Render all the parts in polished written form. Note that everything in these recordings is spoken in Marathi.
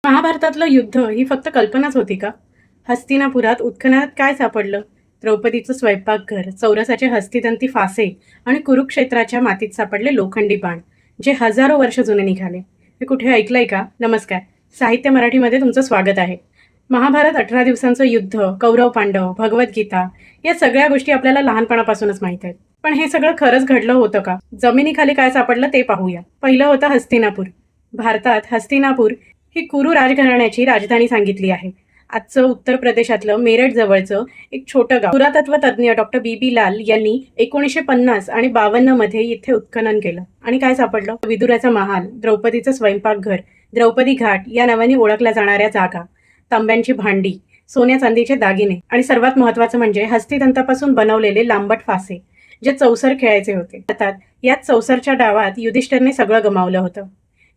महाभारतातलं युद्ध ही फक्त कल्पनाच होती का? हस्तिनापुरात उत्खननात काय सापडलं? द्रौपदीचं स्वयंपाकघर, चौरसाचे हस्तिदंती फासे आणि कुरुक्षेत्राच्या मातीत सापडले लोखंडी बाण, जे हजारो वर्ष जुने निघाले. हे कुठे ऐकलंय का? नमस्कार. साहित्य मराठीमध्ये तुमचं स्वागत आहे. महाभारत 18 दिवसांचं युद्ध, कौरव पांडव, भगवद्गीता या सगळ्या गोष्टी आपल्याला लहानपणापासूनच माहीत आहेत. पण हे सगळं खरंच घडलं होतं का? जमिनीखाली काय सापडलं ते पाहूया. पहिलं होतं हस्तिनापूर. भारतात हस्तिनापूर ही कुरु राजघराण्याची राजधानी सांगितली आहे. आजचं उत्तर प्रदेशातलं मेरठ जवळचं एक छोटं गाव. पुरातत्व तज्ज्ञ डॉक्टर बी लाल यांनी 1950 आणि 52 मध्ये इथे उत्खनन केलं आणि काय सापडलं? विदुराचा महाल, द्रौपदीचं स्वयंपाकघर, द्रौपदी घाट या नावाने ओळखल्या जाणाऱ्या जागा, तांब्यांची भांडी, सोन्या चांदीचे दागिने आणि सर्वात महत्त्वाचं म्हणजे हस्तिदंतापासून बनवलेले लांबट फासे, जे चौसर खेळायचे होते. अर्थात याच चौसरच्या डावात युधिष्ठिरने सगळं गमावलं होतं.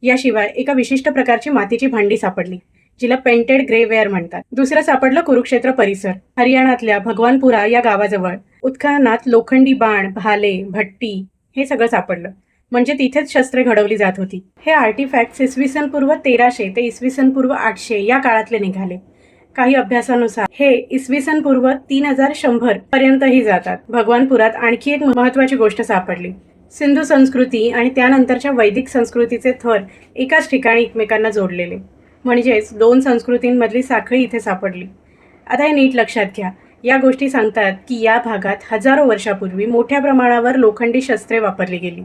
याशिवाय एका विशिष्ट प्रकारची मातीची भांडी सापडली, जिला पेंटेड ग्रेवेअर म्हणतात. दुसरं सापडलं कुरुक्षेत्र परिसर. हरियाणातल्या भगवानपुरा या गावाजवळ उत्खननात लोखंडी बाण, भाले, भट्टी हे सगळं सापडलं. म्हणजे तिथेच शस्त्रे घडवली जात होती. हे आर्टिफॅक्ट्स इसवी सन पूर्व 1300 ते इसवी सन पूर्व 800 या काळातले निघाले. काही अभ्यासानुसार हे इसवी सन पूर्व 3100 पर्यंतही जातात. भगवानपुरात आणखी एक महत्त्वाची गोष्ट सापडली. सिंधू संस्कृती आणि त्यानंतरच्या वैदिक संस्कृतीचे थर एकाच ठिकाणी एकमेकांना जोडलेले, म्हणजेच दोन संस्कृतींमधली साखळी इथे सापडली. आता हे नीट लक्षात घ्या. या गोष्टी सांगतात की या भागात हजारो वर्षापूर्वी मोठ्या प्रमाणावर लोखंडी शस्त्रे वापरली गेली,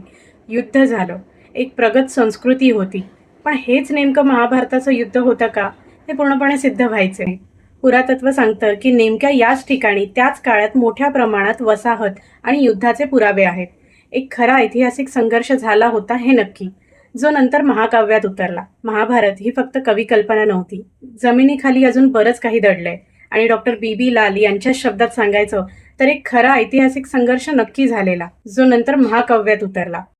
युद्ध झालं, एक प्रगत संस्कृती होती. पण हेच नेमकं महाभारताचं युद्ध होतं का? हे पूर्णपणे सिद्ध व्हायचे. पुरातत्व सांगतं की नेमक्या याच ठिकाणी त्याच काळात मोठ्या प्रमाणात वसाहत आणि युद्धाचे पुरावे आहेत. एक खरा ऐतिहासिक संघर्ष झाला होता हे नक्की, जो नंतर महाकाव्यात उतरला. महाभारत ही फक्त कवी कल्पना नव्हती. जमिनीखाली अजून बरंच काही दडलंय. आणि डॉक्टर बी लाल यांच्या शब्दात सांगायचं तर एक खरा ऐतिहासिक संघर्ष नक्की झालेला, जो नंतर महाकाव्यात उतरला.